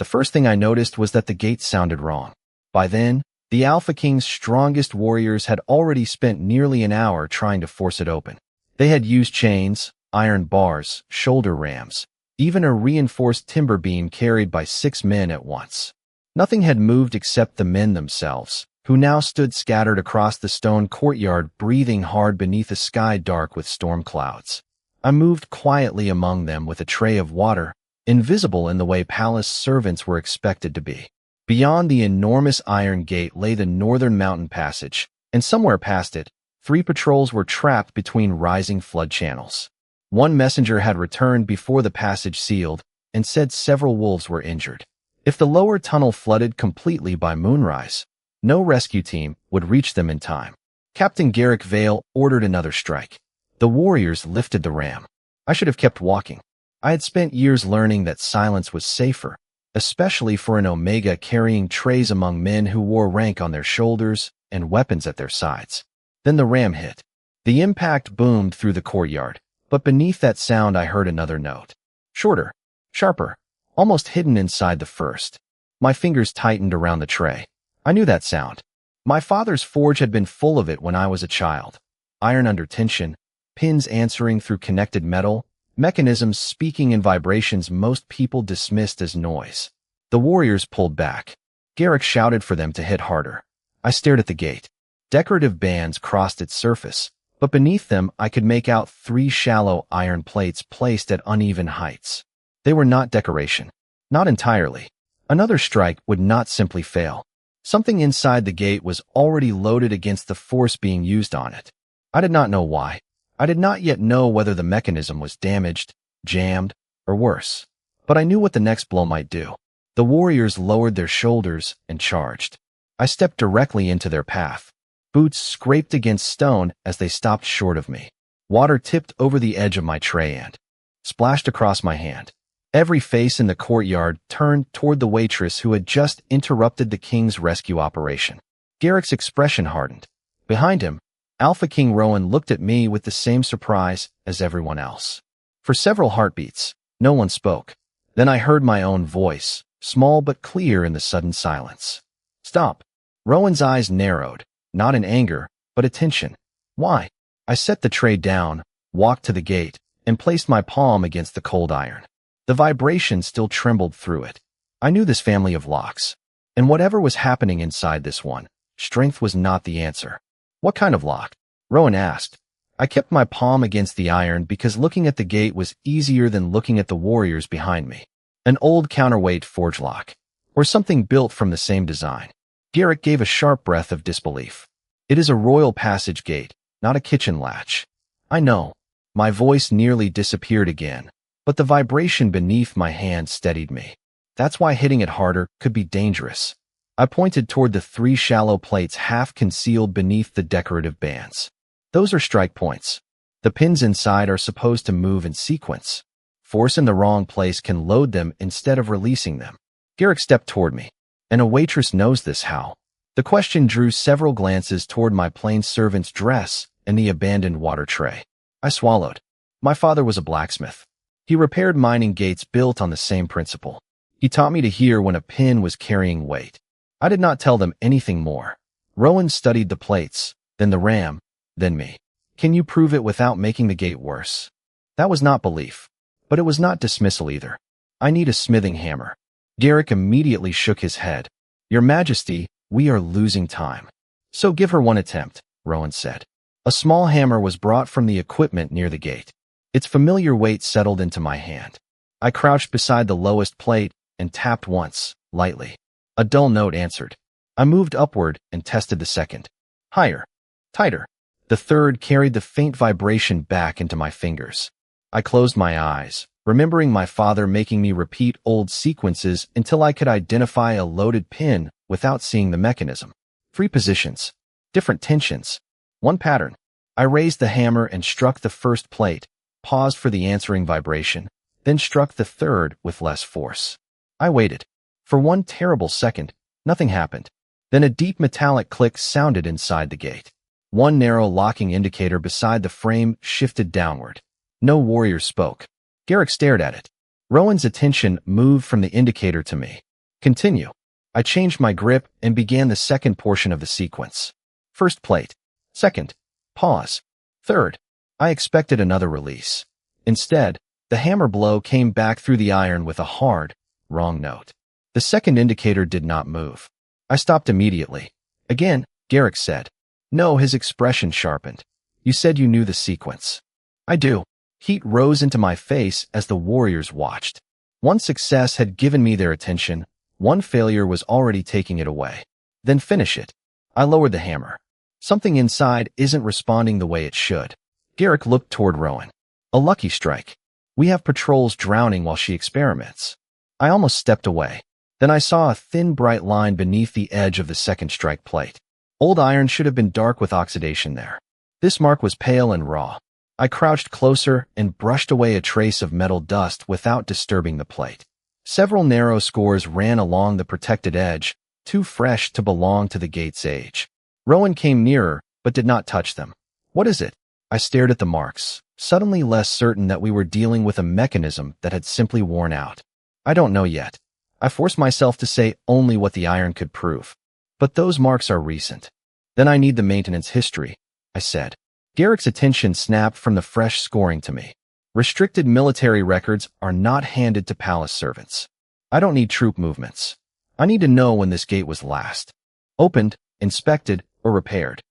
The first thing I noticed was that the gate sounded wrong. By then, the Alpha King's strongest warriors had already spent nearly an hour trying to force it open. They had used chains, iron bars, shoulder rams, even a reinforced timber beam carried by 6 men at once. Nothing had moved except the men themselves, who now stood scattered across the stone courtyard, breathing hard beneath a sky dark with storm clouds. I moved quietly among them with a tray of water, invisible in the way palace servants were expected to be. Beyond the enormous iron gate lay the northern mountain passage, and somewhere past it, 3 patrols were trapped between rising flood channels. One messenger had returned before the passage sealed and said several wolves were injured. If the lower tunnel flooded completely by moonrise, no rescue team would reach them in time. Captain Garrick Vale ordered another strike. The warriors lifted the ram. I should have kept walking. I had spent years learning that silence was safer, especially for an Omega carrying trays among men who wore rank on their shoulders and weapons at their sides. Then the ram hit. The impact boomed through the courtyard, but beneath that sound I heard another note. Shorter, sharper, almost hidden inside the first. My fingers tightened around the tray. I knew that sound. My father's forge had been full of it when I was a child. Iron under tension, pins answering through connected metal, mechanisms speaking in vibrations most people dismissed as noise. The warriors pulled back. Garrick shouted for them to hit harder. I stared at the gate. Decorative bands crossed its surface, but beneath them I could make out 3 shallow iron plates placed at uneven heights. They were not decoration. Not entirely. Another strike would not simply fail. Something inside the gate was already loaded against the force being used on it. I did not know why. I did not yet know whether the mechanism was damaged, jammed, or worse. But I knew what the next blow might do. The warriors lowered their shoulders and charged. I stepped directly into their path. Boots scraped against stone as they stopped short of me. Water tipped over the edge of my tray and splashed across my hand. Every face in the courtyard turned toward the waitress who had just interrupted the king's rescue operation. Garrick's expression hardened. Behind him, Alpha King Rowan looked at me with the same surprise as everyone else. For several heartbeats, no one spoke. Then I heard my own voice, small but clear in the sudden silence. Stop. Rowan's eyes narrowed, not in anger, but attention. Why? I set the tray down, walked to the gate, and placed my palm against the cold iron. The vibration still trembled through it. I knew this family of locks. And whatever was happening inside this one, strength was not the answer. What kind of lock? Rowan asked. I kept my palm against the iron because looking at the gate was easier than looking at the warriors behind me. An old counterweight forge lock, or something built from the same design. Garrick gave a sharp breath of disbelief. It is a royal passage gate, not a kitchen latch. I know. My voice nearly disappeared again, but the vibration beneath my hand steadied me. That's why hitting it harder could be dangerous. I pointed toward the 3 shallow plates half concealed beneath the decorative bands. Those are strike points. The pins inside are supposed to move in sequence. Force in the wrong place can load them instead of releasing them. Garrick stepped toward me. And a waitress knows this how? The question drew several glances toward my plain servant's dress and the abandoned water tray. I swallowed. My father was a blacksmith. He repaired mining gates built on the same principle. He taught me to hear when a pin was carrying weight. I did not tell them anything more. Rowan studied the plates, then the ram, then me. Can you prove it without making the gate worse? That was not belief, but it was not dismissal either. I need a smithing hammer. Garrick immediately shook his head. Your Majesty, we are losing time. So give her one attempt, Rowan said. A small hammer was brought from the equipment near the gate. Its familiar weight settled into my hand. I crouched beside the lowest plate and tapped once, lightly. A dull note answered. I moved upward and tested the second. Higher. Tighter. The third carried the faint vibration back into my fingers. I closed my eyes, remembering my father making me repeat old sequences until I could identify a loaded pin without seeing the mechanism. 3 positions. Different tensions. 1 pattern. I raised the hammer and struck the first plate, paused for the answering vibration, then struck the third with less force. I waited. For 1 terrible second, nothing happened. Then a deep metallic click sounded inside the gate. 1 narrow locking indicator beside the frame shifted downward. No warrior spoke. Garrick stared at it. Rowan's attention moved from the indicator to me. Continue. I changed my grip and began the second portion of the sequence. First plate. Second. Pause. Third. I expected another release. Instead, the hammer blow came back through the iron with a hard, wrong note. The second indicator did not move. I stopped immediately. Again, Garrick said. No, his expression sharpened. You said you knew the sequence. I do. Heat rose into my face as the warriors watched. One success had given me their attention. One failure was already taking it away. Then finish it. I lowered the hammer. Something inside isn't responding the way it should. Garrick looked toward Rowan. A lucky strike. We have patrols drowning while she experiments. I almost stepped away. Then I saw a thin, bright line beneath the edge of the second strike plate. Old iron should have been dark with oxidation there. This mark was pale and raw. I crouched closer and brushed away a trace of metal dust without disturbing the plate. Several narrow scores ran along the protected edge, too fresh to belong to the gate's age. Rowan came nearer, but did not touch them. What is it? I stared at the marks, suddenly less certain that we were dealing with a mechanism that had simply worn out. I don't know yet. I forced myself to say only what the iron could prove. But those marks are recent. Then I need the maintenance history, I said. Garrick's attention snapped from the fresh scoring to me. Restricted military records are not handed to palace servants. I don't need troop movements. I need to know when this gate was last opened, inspected, or repaired.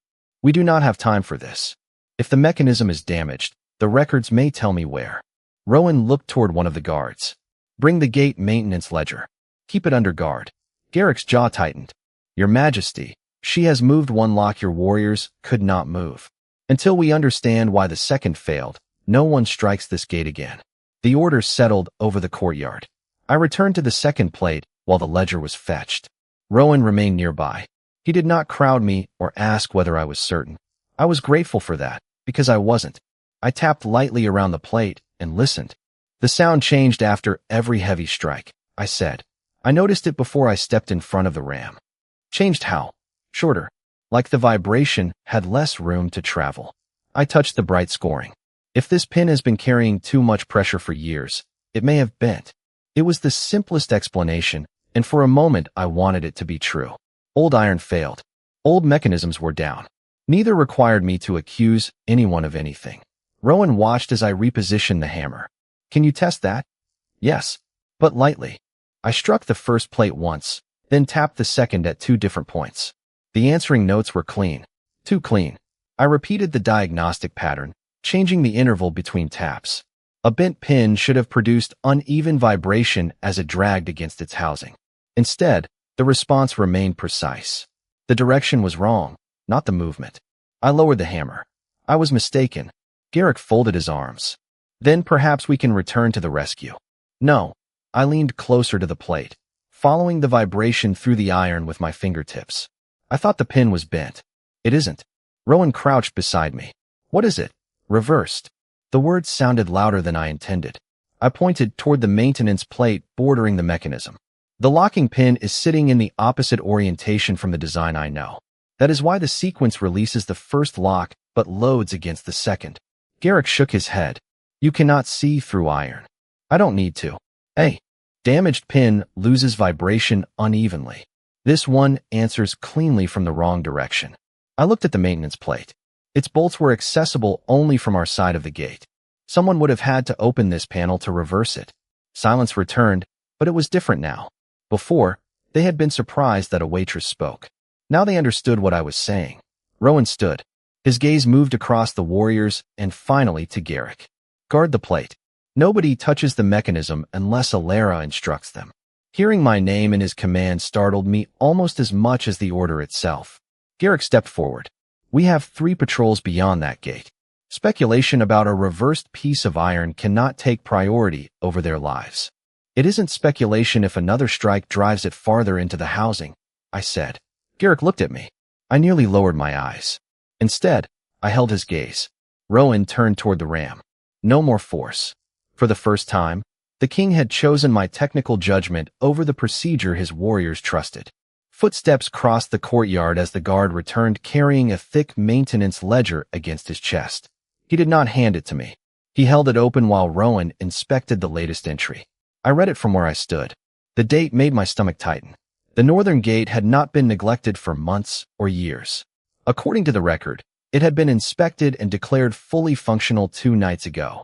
We do not have time for this. If the mechanism is damaged, the records may tell me where. Rowan looked toward one of the guards. Bring the gate maintenance ledger. Keep it under guard. Garrick's jaw tightened. Your Majesty, she has moved one lock your warriors could not move. Until we understand why the second failed, no one strikes this gate again. The order settled over the courtyard. I returned to the second plate while the ledger was fetched. Rowan remained nearby. He did not crowd me or ask whether I was certain. I was grateful for that, because I wasn't. I tapped lightly around the plate and listened. The sound changed after every heavy strike, I said. I noticed it before I stepped in front of the ram. Changed how? Shorter. Like the vibration had less room to travel. I touched the bright scoring. If this pin has been carrying too much pressure for years, it may have bent. It was the simplest explanation, and for a moment I wanted it to be true. Old iron failed. Old mechanisms were down. Neither required me to accuse anyone of anything. Rowan watched as I repositioned the hammer. Can you test that? Yes, but lightly. I struck the first plate once, then tapped the second at 2 different points. The answering notes were clean. Too clean. I repeated the diagnostic pattern, changing the interval between taps. A bent pin should have produced uneven vibration as it dragged against its housing. Instead, the response remained precise. The direction was wrong, not the movement. I lowered the hammer. I was mistaken. Garrick folded his arms. Then perhaps we can return to the rescue. No. I leaned closer to the plate, following the vibration through the iron with my fingertips. I thought the pin was bent. It isn't. Rowan crouched beside me. What is it? Reversed. The words sounded louder than I intended. I pointed toward the maintenance plate bordering the mechanism. The locking pin is sitting in the opposite orientation from the design I know. That is why the sequence releases the first lock but loads against the second. Garrick shook his head. You cannot see through iron. I don't need to. A damaged pin loses vibration unevenly. This one answers cleanly from the wrong direction. I looked at the maintenance plate. Its bolts were accessible only from our side of the gate. Someone would have had to open this panel to reverse it. Silence returned, but it was different now. Before, they had been surprised that a waitress spoke. Now they understood what I was saying. Rowan stood. His gaze moved across the warriors and finally to Garrick. Guard the plate. Nobody touches the mechanism unless Alara instructs them. Hearing my name and his command startled me almost as much as the order itself. Garrick stepped forward. We have 3 patrols beyond that gate. Speculation about a reversed piece of iron cannot take priority over their lives. It isn't speculation if another strike drives it farther into the housing, I said. Garrick looked at me. I nearly lowered my eyes. Instead, I held his gaze. Rowan turned toward the ram. No more force. For the first time, the king had chosen my technical judgment over the procedure his warriors trusted. Footsteps crossed the courtyard as the guard returned carrying a thick maintenance ledger against his chest. He did not hand it to me. He held it open while Rowan inspected the latest entry. I read it from where I stood. The date made my stomach tighten. The northern gate had not been neglected for months or years. According to the record, it had been inspected and declared fully functional 2 nights ago.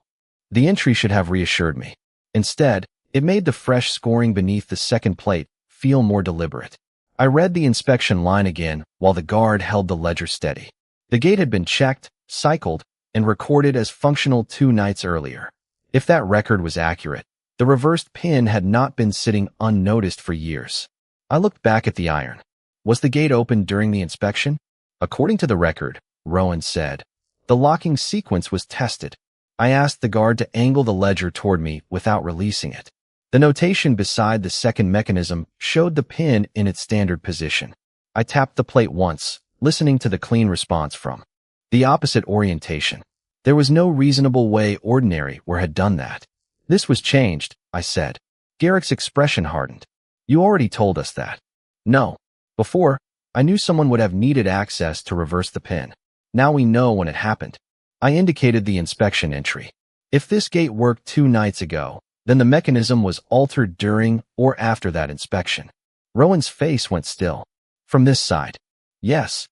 The entry should have reassured me. Instead, it made the fresh scoring beneath the second plate feel more deliberate. I read the inspection line again while the guard held the ledger steady. The gate had been checked, cycled, and recorded as functional 2 nights earlier. If that record was accurate, the reversed pin had not been sitting unnoticed for years. I looked back at the iron. Was the gate open during the inspection? According to the record, Rowan said, the locking sequence was tested. I asked the guard to angle the ledger toward me without releasing it. The notation beside the second mechanism showed the pin in its standard position. I tapped the plate once, listening to the clean response from the opposite orientation. There was no reasonable way ordinary ware had done that. This was changed, I said. Garrick's expression hardened. You already told us that. No. Before, I knew someone would have needed access to reverse the pin. Now we know when it happened. I indicated the inspection entry. If this gate worked 2 nights ago, then the mechanism was altered during or after that inspection. Rowan's face went still. From this side. Yes.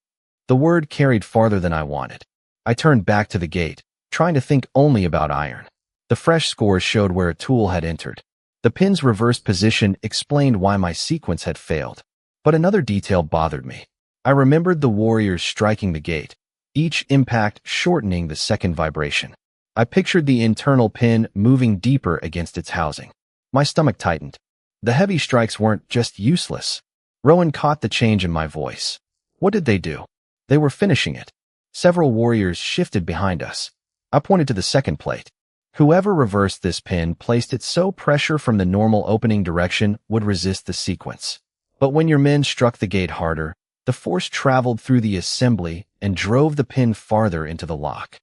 The word carried farther than I wanted. I turned back to the gate, trying to think only about iron. The fresh scores showed where a tool had entered. The pin's reversed position explained why my sequence had failed. But another detail bothered me. I remembered the warriors striking the gate, each impact shortening the second vibration. I pictured the internal pin moving deeper against its housing. My stomach tightened. The heavy strikes weren't just useless. Rowan caught the change in my voice. What did they do? They were finishing it. Several warriors shifted behind us. I pointed to the second plate. Whoever reversed this pin placed it so pressure from the normal opening direction would resist the sequence. But when your men struck the gate harder, the force traveled through the assembly and drove the pin farther into the lock.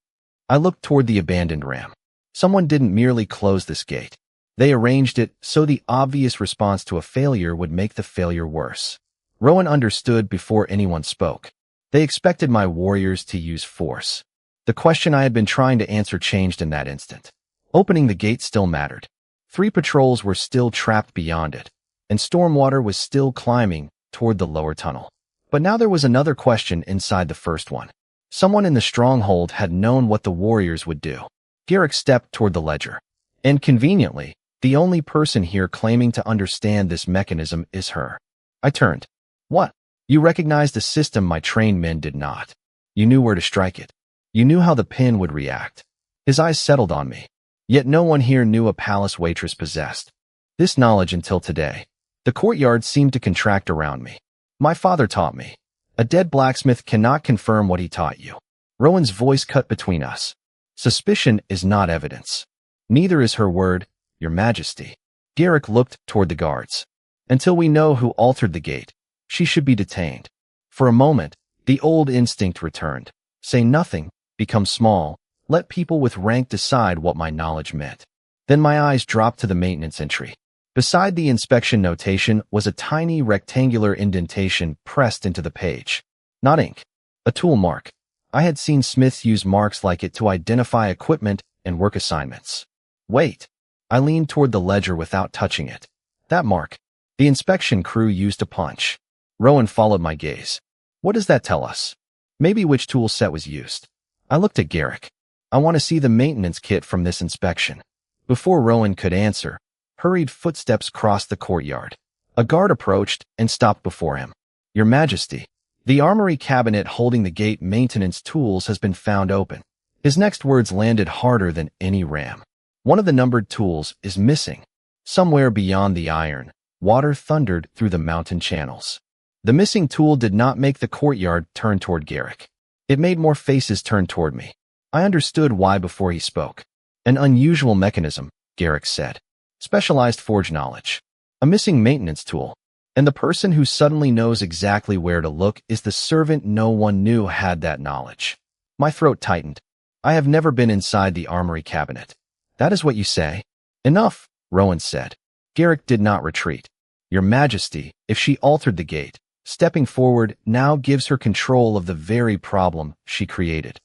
I looked toward the abandoned ram. Someone didn't merely close this gate. They arranged it so the obvious response to a failure would make the failure worse. Rowan understood before anyone spoke. They expected my warriors to use force. The question I had been trying to answer changed in that instant. Opening the gate still mattered. 3 patrols were still trapped beyond it, and stormwater was still climbing toward the lower tunnel. But now there was another question inside the first one. Someone in the stronghold had known what the warriors would do. Garrick stepped toward the ledger. And conveniently, the only person here claiming to understand this mechanism is her. I turned. What? You recognized a system my trained men did not. You knew where to strike it. You knew how the pin would react. His eyes settled on me. Yet no one here knew a palace waitress possessed this knowledge until today. The courtyard seemed to contract around me. My father taught me. A dead blacksmith cannot confirm what he taught you. Rowan's voice cut between us. Suspicion is not evidence. Neither is her word, Your Majesty. Garrick looked toward the guards. Until we know who altered the gate, she should be detained. For a moment, the old instinct returned. Say nothing, become small, let people with rank decide what my knowledge meant. Then my eyes dropped to the maintenance entry. Beside the inspection notation was a tiny rectangular indentation pressed into the page. Not ink. A tool mark. I had seen smiths use marks like it to identify equipment and work assignments. Wait. I leaned toward the ledger without touching it. That mark. The inspection crew used to punch. Rowan followed my gaze. What does that tell us? Maybe which tool set was used. I looked at Garrick. I want to see the maintenance kit from this inspection. Before Rowan could answer, hurried footsteps crossed the courtyard. A guard approached and stopped before him. Your Majesty, the armory cabinet holding the gate maintenance tools has been found open. His next words landed harder than any ram. One of the numbered tools is missing. Somewhere beyond the iron, water thundered through the mountain channels. The missing tool did not make the courtyard turn toward Garrick. It made more faces turn toward me. I understood why before he spoke. An unusual mechanism, Garrick said. Specialized forge knowledge. A missing maintenance tool. And the person who suddenly knows exactly where to look is the servant no one knew had that knowledge. My throat tightened. I have never been inside the armory cabinet. That is what you say? Enough, Rowan said. Garrick did not retreat. Your Majesty, if she altered the gate, stepping forward now gives her control of the very problem she created.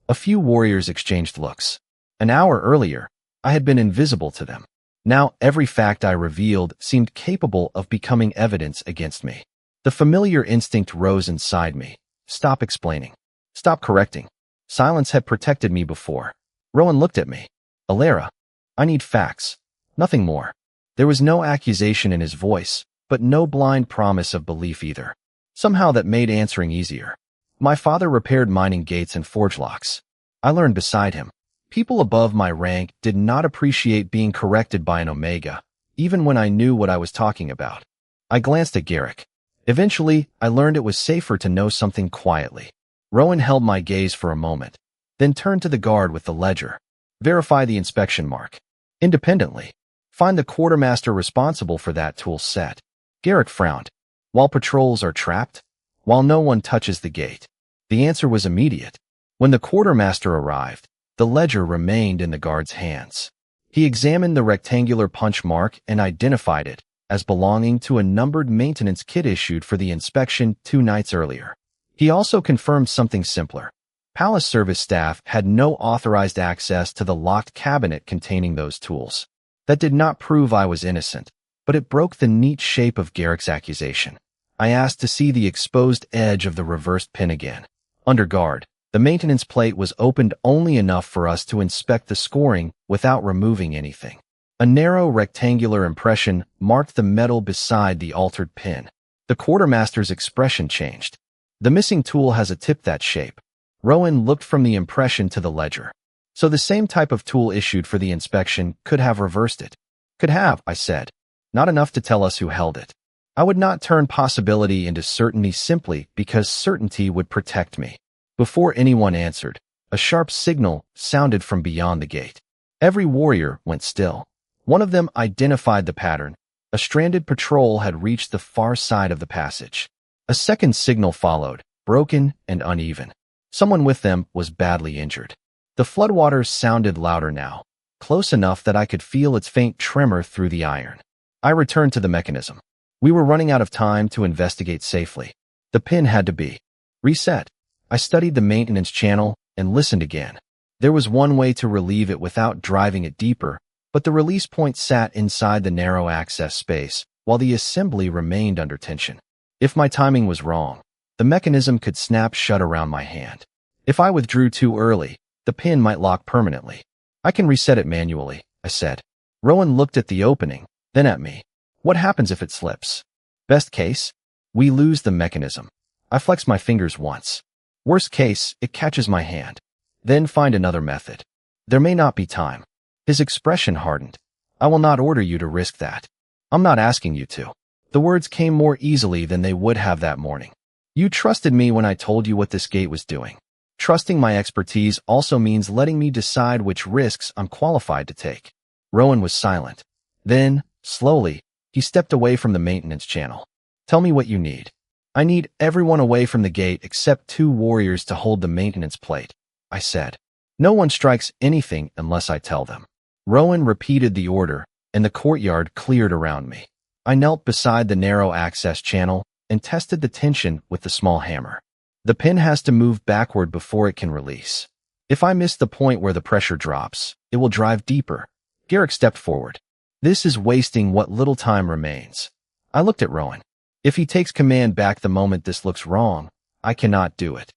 A few warriors exchanged looks. An hour earlier, I had been invisible to them. Now every fact I revealed seemed capable of becoming evidence against me. The familiar instinct rose inside me. Stop explaining. Stop correcting. Silence had protected me before. Rowan looked at me. Alara, I need facts. Nothing more. There was no accusation in his voice, but no blind promise of belief either. Somehow that made answering easier. My father repaired mining gates and forge locks. I learned beside him. People above my rank did not appreciate being corrected by an Omega, even when I knew what I was talking about. I glanced at Garrick. Eventually, I learned it was safer to know something quietly. Rowan held my gaze for a moment, then turned to the guard with the ledger. Verify the inspection mark. Independently. Find the quartermaster responsible for that tool set. Garrick frowned. While patrols are trapped? While no one touches the gate. The answer was immediate. When the quartermaster arrived, the ledger remained in the guard's hands. He examined the rectangular punch mark and identified it as belonging to a numbered maintenance kit issued for the inspection 2 nights earlier. He also confirmed something simpler. Palace service staff had no authorized access to the locked cabinet containing those tools. That did not prove I was innocent, but it broke the neat shape of Garrick's accusation. I asked to see the exposed edge of the reversed pin again. Under guard, the maintenance plate was opened only enough for us to inspect the scoring without removing anything. A narrow rectangular impression marked the metal beside the altered pin. The quartermaster's expression changed. The missing tool has a tip that shape. Rowan looked from the impression to the ledger. So the same type of tool issued for the inspection could have reversed it. Could have, I said. Not enough to tell us who held it. I would not turn possibility into certainty simply because certainty would protect me. Before anyone answered, a sharp signal sounded from beyond the gate. Every warrior went still. One of them identified the pattern. A stranded patrol had reached the far side of the passage. A second signal followed, broken and uneven. Someone with them was badly injured. The floodwaters sounded louder now, close enough that I could feel its faint tremor through the iron. I returned to the mechanism. We were running out of time to investigate safely. The pin had to be reset. I studied the maintenance channel and listened again. There was one way to relieve it without driving it deeper, but the release point sat inside the narrow access space, while the assembly remained under tension. If my timing was wrong, the mechanism could snap shut around my hand. If I withdrew too early, the pin might lock permanently. I can reset it manually, I said. Rowan looked at the opening, then at me. What happens if it slips? Best case, we lose the mechanism. I flex my fingers once. Worst case, it catches my hand. Then find another method. There may not be time. His expression hardened. I will not order you to risk that. I'm not asking you to. The words came more easily than they would have that morning. You trusted me when I told you what this gate was doing. Trusting my expertise also means letting me decide which risks I'm qualified to take. Rowan was silent. Then, slowly, he stepped away from the maintenance channel. Tell me what you need. I need everyone away from the gate except 2 warriors to hold the maintenance plate, I said. No one strikes anything unless I tell them. Rowan repeated the order, and the courtyard cleared around me. I knelt beside the narrow access channel and tested the tension with the small hammer. The pin has to move backward before it can release. If I miss the point where the pressure drops, it will drive deeper. Garrick stepped forward. This is wasting what little time remains. I looked at Rowan. If he takes command back the moment this looks wrong, I cannot do it.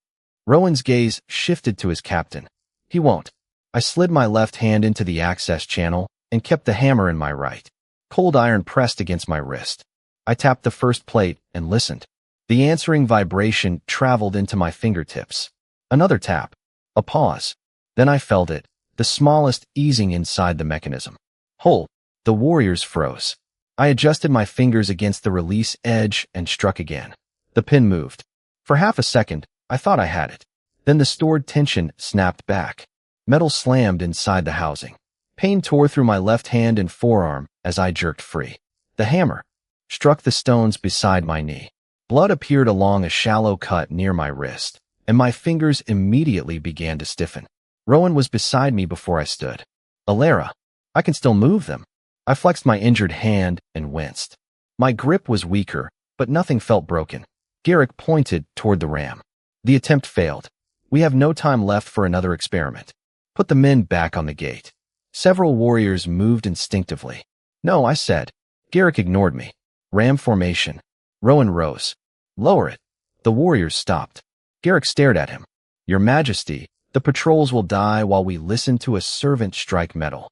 Rowan's gaze shifted to his captain. He won't. I slid my left hand into the access channel and kept the hammer in my right. Cold iron pressed against my wrist. I tapped the first plate and listened. The answering vibration traveled into my fingertips. Another tap. A pause. Then I felt it, the smallest easing inside the mechanism. Hold. The warriors froze. I adjusted my fingers against the release edge and struck again. The pin moved. For half a second, I thought I had it. Then the stored tension snapped back. Metal slammed inside the housing. Pain tore through my left hand and forearm as I jerked free. The hammer struck the stones beside my knee. Blood appeared along a shallow cut near my wrist, and my fingers immediately began to stiffen. Rowan was beside me before I stood. Alara, I can still move them. I flexed my injured hand and winced. My grip was weaker, but nothing felt broken. Garrick pointed toward the ram. The attempt failed. We have no time left for another experiment. Put the men back on the gate. Several warriors moved instinctively. No, I said. Garrick ignored me. Ram formation. Rowan rose. Lower it. The warriors stopped. Garrick stared at him. Your Majesty, the patrols will die while we listen to a servant strike metal.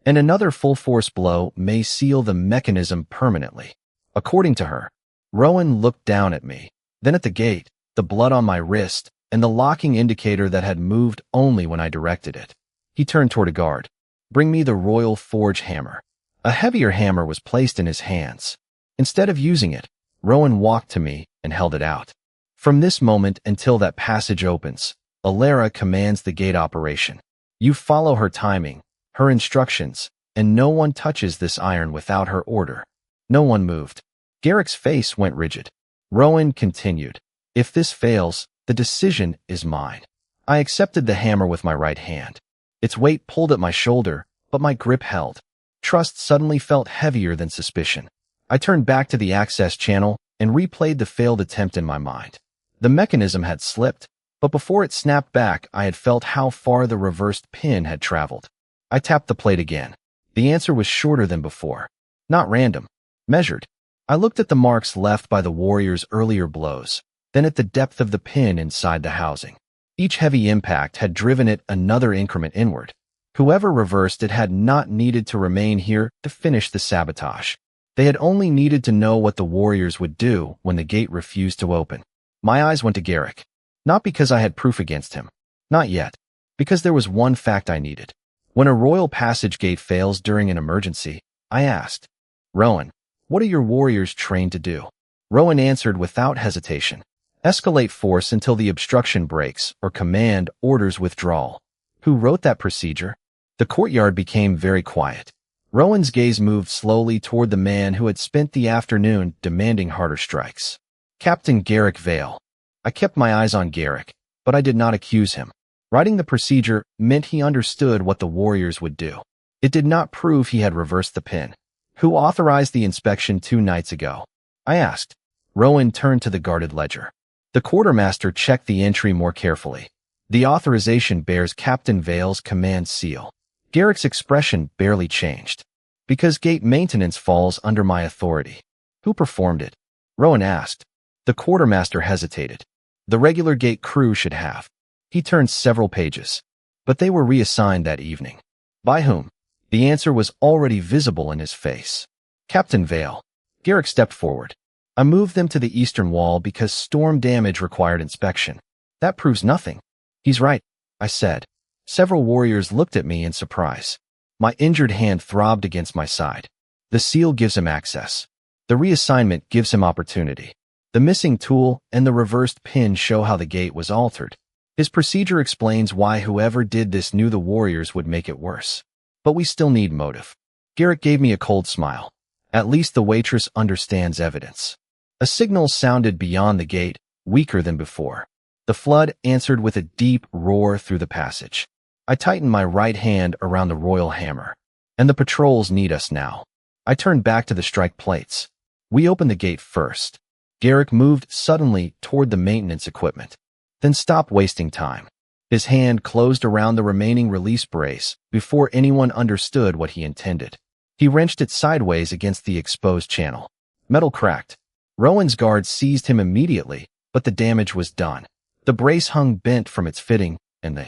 And another full-force blow may seal the mechanism permanently. According to her. Rowan looked down at me, then at the gate, the blood on my wrist, and the locking indicator that had moved only when I directed it. He turned toward a guard. Bring me the royal forge hammer. A heavier hammer was placed in his hands. Instead of using it, Rowan walked to me and held it out. From this moment until that passage opens, Alara commands the gate operation. You follow her timing, her instructions, and no one touches this iron without her order. No one moved. Garrick's face went rigid. Rowan continued. If this fails, the decision is mine. I accepted the hammer with my right hand. Its weight pulled at my shoulder, but my grip held. Trust suddenly felt heavier than suspicion. I turned back to the access channel and replayed the failed attempt in my mind. The mechanism had slipped, but before it snapped back, I had felt how far the reversed pin had traveled. I tapped the plate again. The answer was shorter than before. Not random. Measured. I looked at the marks left by the warrior's earlier blows, then at the depth of the pin inside the housing. Each heavy impact had driven it another increment inward. Whoever reversed it had not needed to remain here to finish the sabotage. They had only needed to know what the warriors would do when the gate refused to open. My eyes went to Garrick. Not because I had proof against him. Not yet. Because there was one fact I needed. When a royal passage gate fails during an emergency, I asked, Rowan, what are your warriors trained to do? Rowan answered without hesitation. Escalate force until the obstruction breaks or command orders withdrawal. Who wrote that procedure? The courtyard became very quiet. Rowan's gaze moved slowly toward the man who had spent the afternoon demanding harder strikes. Captain Garrick Vale. I kept my eyes on Garrick, but I did not accuse him. Writing the procedure meant he understood what the warriors would do. It did not prove he had reversed the pin. Who authorized the inspection 2 nights ago? I asked. Rowan turned to the guarded ledger. The quartermaster checked the entry more carefully. The authorization bears Captain Vale's command seal. Garrick's expression barely changed. Because gate maintenance falls under my authority. Who performed it? Rowan asked. The quartermaster hesitated. The regular gate crew should have. He turned several pages. But they were reassigned that evening. By whom? The answer was already visible in his face. Captain Vale. Garrick stepped forward. I moved them to the eastern wall because storm damage required inspection. That proves nothing. He's right, I said. Several warriors looked at me in surprise. My injured hand throbbed against my side. The seal gives him access. The reassignment gives him opportunity. The missing tool and the reversed pin show how the gate was altered. His procedure explains why whoever did this knew the warriors would make it worse. But we still need motive. Garrick gave me a cold smile. At least the waitress understands evidence. A signal sounded beyond the gate, weaker than before. The flood answered with a deep roar through the passage. I tightened my right hand around the royal hammer. And the patrols need us now. I turned back to the strike plates. We opened the gate first. Garrick moved suddenly toward the maintenance equipment. Then stopped wasting time. His hand closed around the remaining release brace before anyone understood what he intended. He wrenched it sideways against the exposed channel. Metal cracked. Rowan's guard seized him immediately, but the damage was done. The brace hung bent from its fitting, and the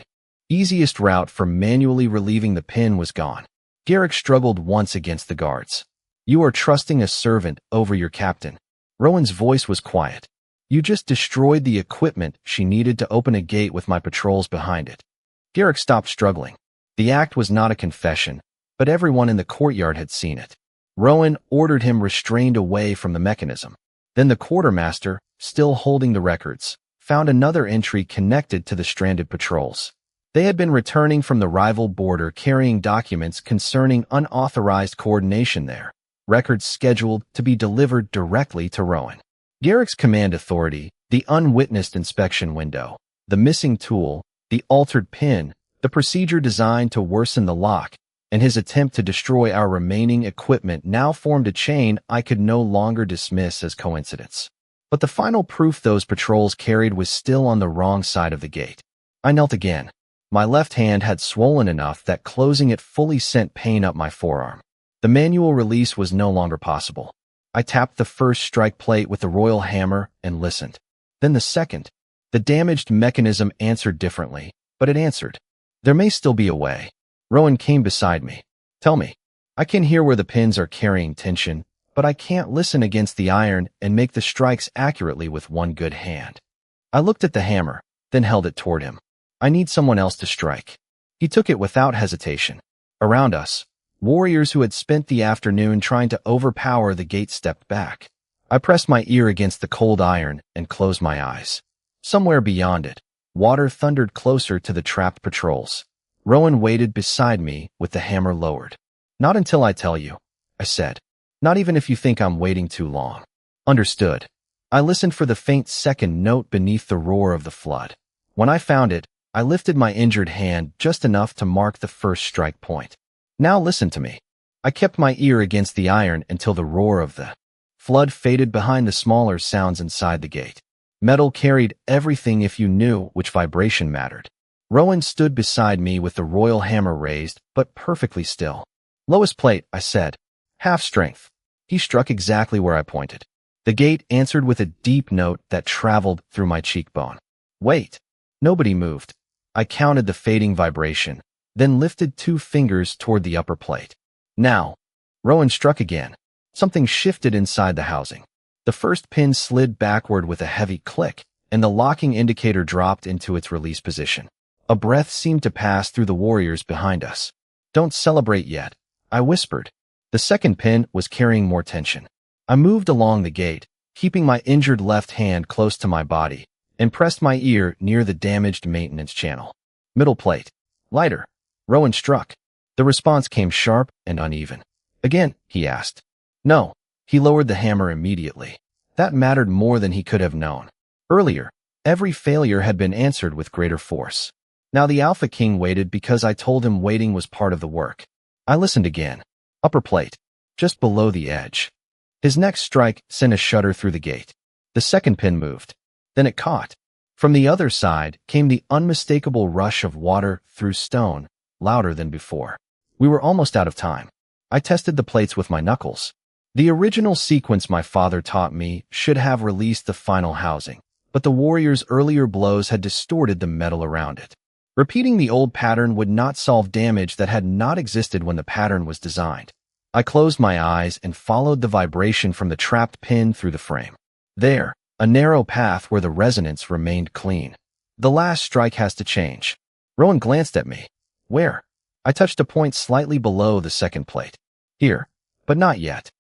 easiest route for manually relieving the pin was gone. Garrick struggled once against the guards. You are trusting a servant over your captain. Rowan's voice was quiet. You just destroyed the equipment she needed to open a gate with my patrols behind it. Garrick stopped struggling. The act was not a confession, but everyone in the courtyard had seen it. Rowan ordered him restrained away from the mechanism. Then the quartermaster, still holding the records, found another entry connected to the stranded patrols. They had been returning from the rival border carrying documents concerning unauthorized coordination there, records scheduled to be delivered directly to Rowan. Garrick's command authority, the unwitnessed inspection window, the missing tool, the altered pin, the procedure designed to worsen the lock, and his attempt to destroy our remaining equipment now formed a chain I could no longer dismiss as coincidence. But the final proof those patrols carried was still on the wrong side of the gate. I knelt again. My left hand had swollen enough that closing it fully sent pain up my forearm. The manual release was no longer possible. I tapped the first strike plate with the royal hammer and listened. Then the second. The damaged mechanism answered differently, but it answered. There may still be a way. Rowan came beside me. Tell me. I can hear where the pins are carrying tension, but I can't listen against the iron and make the strikes accurately with one good hand. I looked at the hammer, then held it toward him. I need someone else to strike. He took it without hesitation. Around us, warriors who had spent the afternoon trying to overpower the gate stepped back. I pressed my ear against the cold iron and closed my eyes. Somewhere beyond it, water thundered closer to the trapped patrols. Rowan waited beside me with the hammer lowered. Not until I tell you, I said. Not even if you think I'm waiting too long. Understood. I listened for the faint second note beneath the roar of the flood. When I found it, I lifted my injured hand just enough to mark the first strike point. Now listen to me. I kept my ear against the iron until the roar of the flood faded behind the smaller sounds inside the gate. Metal carried everything if you knew which vibration mattered. Rowan stood beside me with the royal hammer raised, but perfectly still. Lowest plate, I said. Half strength. He struck exactly where I pointed. The gate answered with a deep note that traveled through my cheekbone. Wait. Nobody moved. I counted the fading vibration, then lifted 2 fingers toward the upper plate. Now. Rowan struck again. Something shifted inside the housing. The first pin slid backward with a heavy click, and the locking indicator dropped into its release position. A breath seemed to pass through the warriors behind us. Don't celebrate yet, I whispered. The second pin was carrying more tension. I moved along the gate, keeping my injured left hand close to my body, and pressed my ear near the damaged maintenance channel. Middle plate. Lighter. Rowan struck. The response came sharp and uneven. Again, he asked. No. He lowered the hammer immediately. That mattered more than he could have known. Earlier, every failure had been answered with greater force. Now the Alpha King waited because I told him waiting was part of the work. I listened again. Upper plate. Just below the edge. His next strike sent a shudder through the gate. The second pin moved. Then it caught. From the other side came the unmistakable rush of water through stone, louder than before. We were almost out of time. I tested the plates with my knuckles. The original sequence my father taught me should have released the final housing, but the warrior's earlier blows had distorted the metal around it. Repeating the old pattern would not solve damage that had not existed when the pattern was designed. I closed my eyes and followed the vibration from the trapped pin through the frame. There, a narrow path where the resonance remained clean. The last strike has to change. Rowan glanced at me. Where? I touched a point slightly below the second plate. Here, but not yet.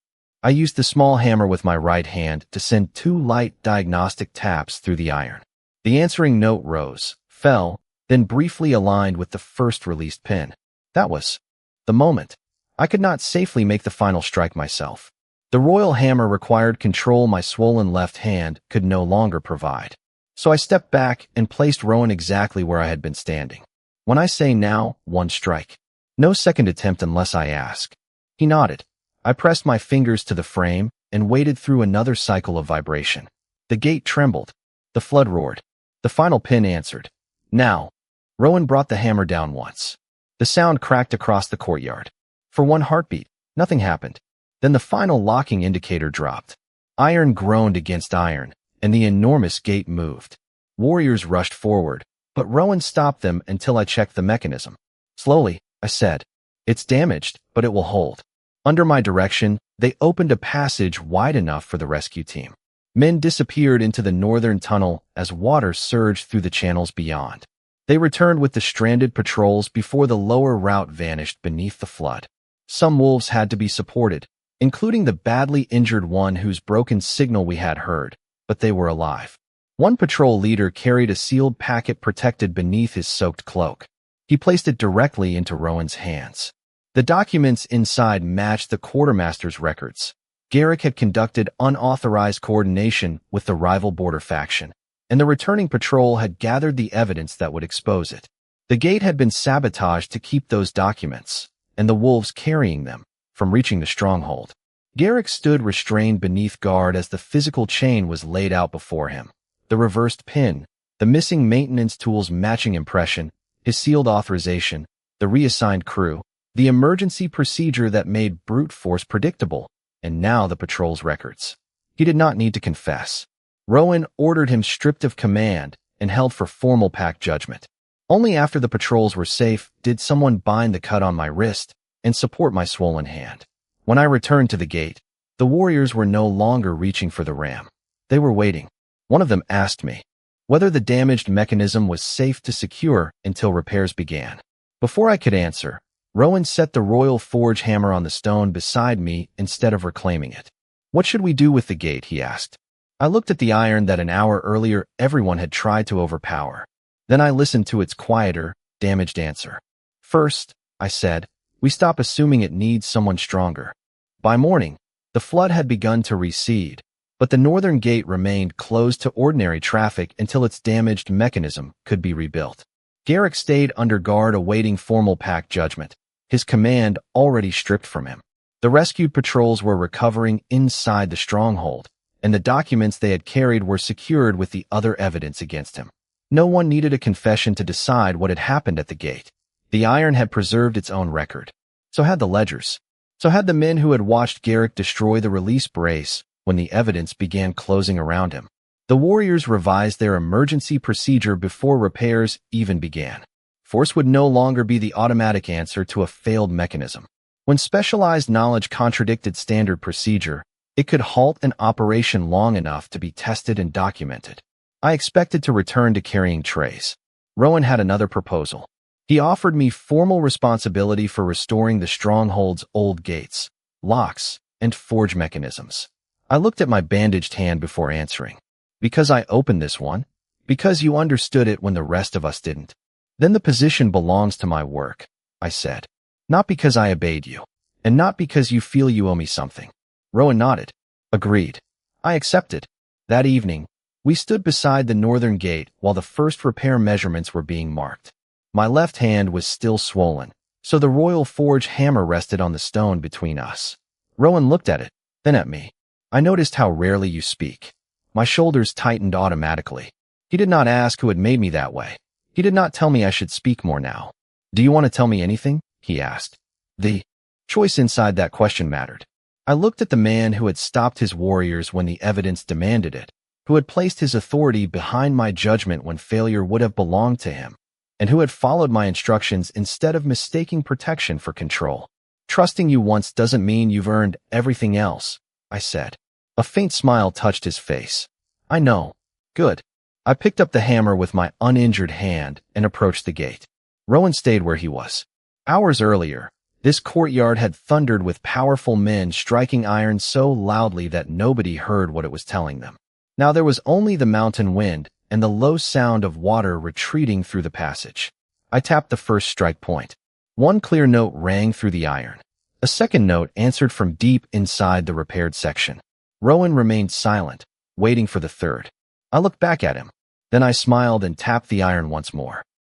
I used the small hammer with my right hand to send 2 light diagnostic taps through the iron. The answering note rose, fell, then briefly aligned with the first released pin. That was the moment. I could not safely make the final strike myself. The royal hammer required control my swollen left hand could no longer provide. So I stepped back and placed Rowan exactly where I had been standing. When I say now, 1 strike. No second attempt unless I ask. He nodded. I pressed my fingers to the frame and waited through another cycle of vibration. The gate trembled. The flood roared. The final pin answered. Now. Rowan brought the hammer down once. The sound cracked across the courtyard. For 1 heartbeat, nothing happened. Then the final locking indicator dropped. Iron groaned against iron, and the enormous gate moved. Warriors rushed forward, but Rowan stopped them until I checked the mechanism. Slowly, I said, it's damaged, but it will hold. Under my direction, they opened a passage wide enough for the rescue team. Men disappeared into the northern tunnel as water surged through the channels beyond. They returned with the stranded patrols before the lower route vanished beneath the flood. Some wolves had to be supported, including the badly injured one whose broken signal we had heard, but they were alive. One patrol leader carried a sealed packet protected beneath his soaked cloak. He placed it directly into Rowan's hands. The documents inside matched the quartermaster's records. Garrick had conducted unauthorized coordination with the rival border faction, and the returning patrol had gathered the evidence that would expose it. The gate had been sabotaged to keep those documents, and the wolves carrying them, from reaching the stronghold. Garrick stood restrained beneath guard as the physical chain was laid out before him. The reversed pin, the missing maintenance tool's matching impression, his sealed authorization, the reassigned crew, The emergency procedure that made brute force predictable, and now the patrol's records. He did not need to confess. Rowan ordered him stripped of command and held for formal pack judgment. Only after the patrols were safe did someone bind the cut on my wrist and support my swollen hand. When I returned to the gate, the warriors were no longer reaching for the ram. They were waiting. One of them asked me whether the damaged mechanism was safe to secure until repairs began. Before I could answer, Rowan set the royal forge hammer on the stone beside me instead of reclaiming it. "What should we do with the gate?" he asked. I looked at the iron that an hour earlier everyone had tried to overpower. Then I listened to its quieter, damaged answer. "First," I said, "we stop assuming it needs someone stronger." By morning, the flood had begun to recede, but the northern gate remained closed to ordinary traffic until its damaged mechanism could be rebuilt. Garrick stayed under guard awaiting formal pack judgment, his command already stripped from him. The rescued patrols were recovering inside the stronghold, and the documents they had carried were secured with the other evidence against him. No one needed a confession to decide what had happened at the gate. The iron had preserved its own record. So had the ledgers. So had the men who had watched Garrick destroy the release brace when the evidence began closing around him. The warriors revised their emergency procedure before repairs even began. Force would no longer be the automatic answer to a failed mechanism. When specialized knowledge contradicted standard procedure, it could halt an operation long enough to be tested and documented. I expected to return to carrying trays. Rowan had another proposal. He offered me formal responsibility for restoring the stronghold's old gates, locks, and forge mechanisms. I looked at my bandaged hand before answering. "Because I opened this one? Because you understood it when the rest of us didn't? Then the position belongs to my work," I said. "Not because I obeyed you, and not because you feel you owe me something." Rowan nodded. "Agreed." I accepted. That evening, we stood beside the northern gate while the first repair measurements were being marked. My left hand was still swollen, so the royal forge hammer rested on the stone between us. Rowan looked at it, then at me. "I noticed how rarely you speak." My shoulders tightened automatically. He did not ask who had made me that way. He did not tell me I should speak more now. "Do you want to tell me anything?" he asked. The choice inside that question mattered. I looked at the man who had stopped his warriors when the evidence demanded it, who had placed his authority behind my judgment when failure would have belonged to him, and who had followed my instructions instead of mistaking protection for control. "Trusting you once doesn't mean you've earned everything else," I said. A faint smile touched his face. "I know. Good." I picked up the hammer with my uninjured hand and approached the gate. Rowan stayed where he was. Hours earlier, this courtyard had thundered with powerful men striking iron so loudly that nobody heard what it was telling them. Now there was only the mountain wind and the low sound of water retreating through the passage. I tapped the first strike point. One clear note rang through the iron. A second note answered from deep inside the repaired section. Rowan remained silent, waiting for the third. I looked back at him. Then I smiled and tapped the iron once more.